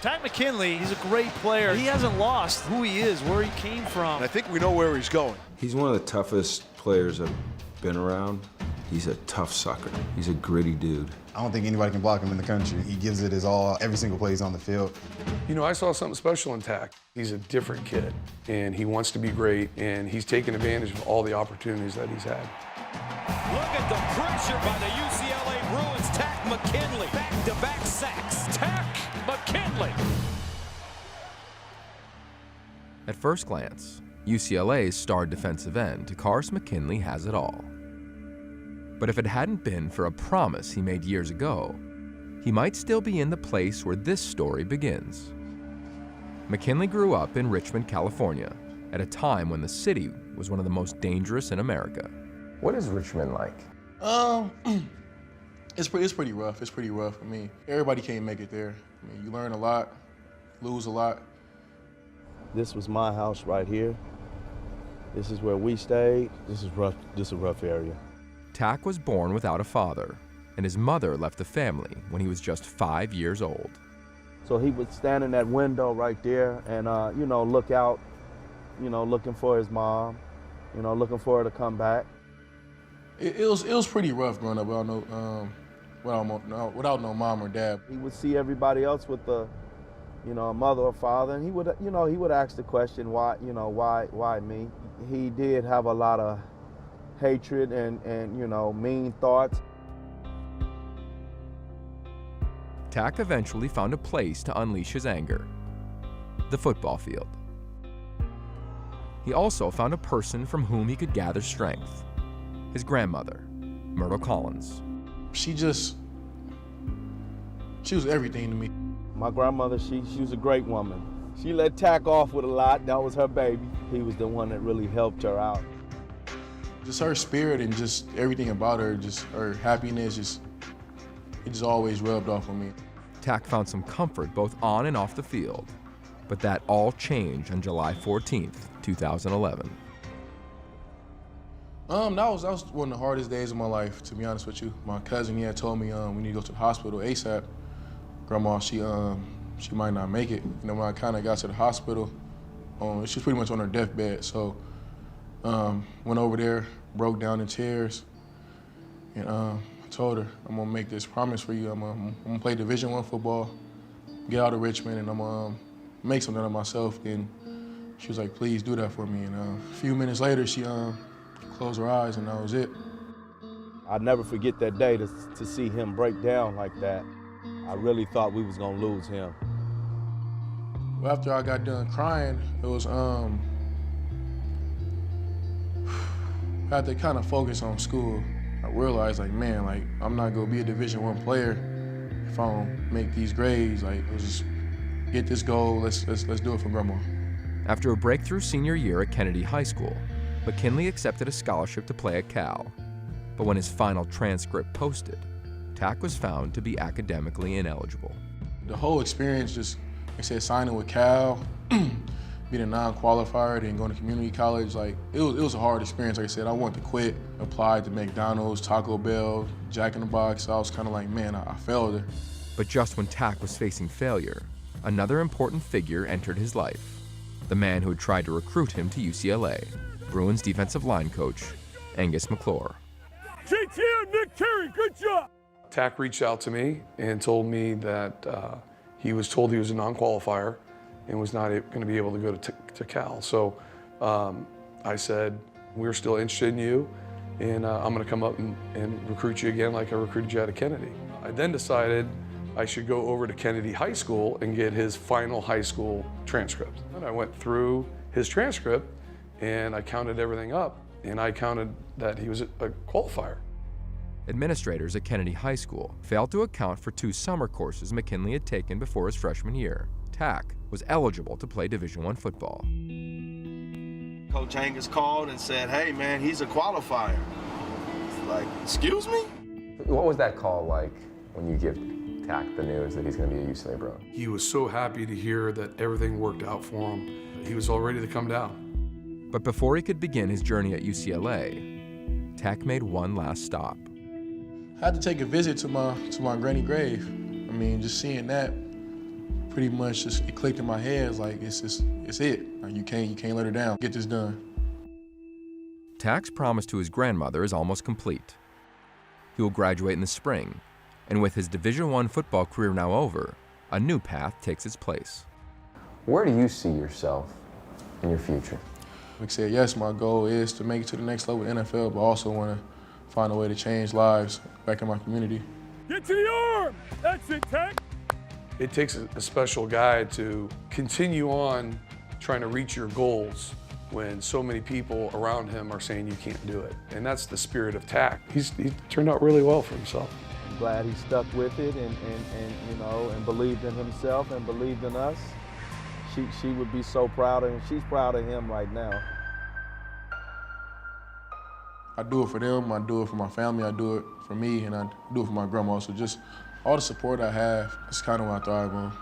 Takkarist McKinley, he's a great player. He hasn't lost who he is, where he came from. And I think we know where he's going. He's one of the toughest players I've been around. He's a tough sucker. He's a gritty dude. I don't think anybody can block him in the country. He gives it his all every single play he's on the field. You know, I saw something special in Tak. He's a different kid, and he wants to be great, and he's taken advantage of all the opportunities that he's had. Look at the pressure by the UCLA Bruins. Tak McKinley, back-to-back sacks. Tak McKinley. At first glance, UCLA's star defensive end, Takkarist McKinley, has it all. But if it hadn't been for a promise he made years ago, he might still be in the place where this story begins. McKinley grew up in Richmond, California, at a time when the city was one of the most dangerous in America. What is Richmond like? It's pretty rough. It's pretty rough. I mean, everybody can't make it there. I mean, you learn a lot, lose a lot. This was my house right here. This is where we stayed. This is rough. This is a rough area. Tak was born without a father, and his mother left the family when he was just 5 years old. So he would stand in that window right there and, you know, look out, you know, looking for his mom, you know, looking for her to come back. It was pretty rough growing up without no mom or dad. He would see everybody else with a mother or father, and he would ask the question, why me? He did have a lot of hatred and mean thoughts. Tak eventually found a place to unleash his anger: the football field. He also found a person from whom he could gather strength: his grandmother, Myrtle Collins. She was everything to me. My grandmother, she was a great woman. She let Tak off with a lot. That was her baby. He was the one that really helped her out. Just her spirit and just everything about her, just her happiness, it just always rubbed off on me. Tak found some comfort both on and off the field, but that all changed on July 14th, 2011. That was one of the hardest days of my life, to be honest with you. My cousin, he had told me we need to go to the hospital ASAP. Grandma, she might not make it. You know, when I kind of got to the hospital, she was pretty much on her deathbed. So, went over there, broke down in tears, and I told her, I'm gonna make this promise for you. I'm gonna play Division I football, get out of Richmond, and I'm gonna make something of myself. Then she was like, please do that for me. And a few minutes later, she closed her eyes, and that was it. I'll never forget that day to see him break down like that. I really thought we was gonna lose him. Well, after I got done crying, it was, I had to kind of focus on school. I realized, like, man, like, I'm not gonna be a Division I player if I don't make these grades. Like, let's just get this goal, let's do it for Grandma. After a breakthrough senior year at Kennedy High School, McKinley accepted a scholarship to play at Cal. But when his final transcript posted, Tak was found to be academically ineligible. The whole experience, just, like I said, signing with Cal, being a non-qualifier, then going to community college, like, it was a hard experience. Like I said, I wanted to quit, applied to McDonald's, Taco Bell, Jack in the Box. I was kind of like, man, I failed her. But just when Tak was facing failure, another important figure entered his life: the man who had tried to recruit him to UCLA, Bruins defensive line coach, Angus McClure. JT, Nick Terry, good job. Tak reached out to me and told me that he was told he was a non-qualifier and was not going to be able to go to Cal. So I said, we're still interested in you, and I'm going to come up and recruit you again like I recruited you out of Kennedy. I then decided I should go over to Kennedy High School and get his final high school transcript. And I went through his transcript, and I counted everything up, and I counted that he was a qualifier. Administrators at Kennedy High School failed to account for 2 summer courses McKinley had taken before his freshman year. Tak was eligible to play Division I football. Coach Angus called and said, hey man, he's a qualifier. It's like, excuse me? What was that call like when you give Tak the news that he's going to be a UCLA Bruin? He was so happy to hear that everything worked out for him. He was all ready to come down. But before he could begin his journey at UCLA, Tak made one last stop. I had to take a visit to my granny grave. I mean, just seeing that, pretty much just it clicked in my head. It's like it's it. Like you can't let her down. Get this done. Tak's promise to his grandmother is almost complete. He will graduate in the spring, and with his Division I football career now over, a new path takes its place. Where do you see yourself in your future? Like I said, yes, my goal is to make it to the next level in the NFL, but I also want to find a way to change lives back in my community. Get to the arm! That's it, Tak! It takes a special guy to continue on trying to reach your goals when so many people around him are saying you can't do it. And that's the spirit of Tak. He turned out really well for himself. I'm glad he stuck with it and you know, and believed in himself and believed in us. She would be so proud of him. She's proud of him right now. I do it for them, I do it for my family, I do it for me, and I do it for my grandma. So just all the support I have is kind of what I thrive on.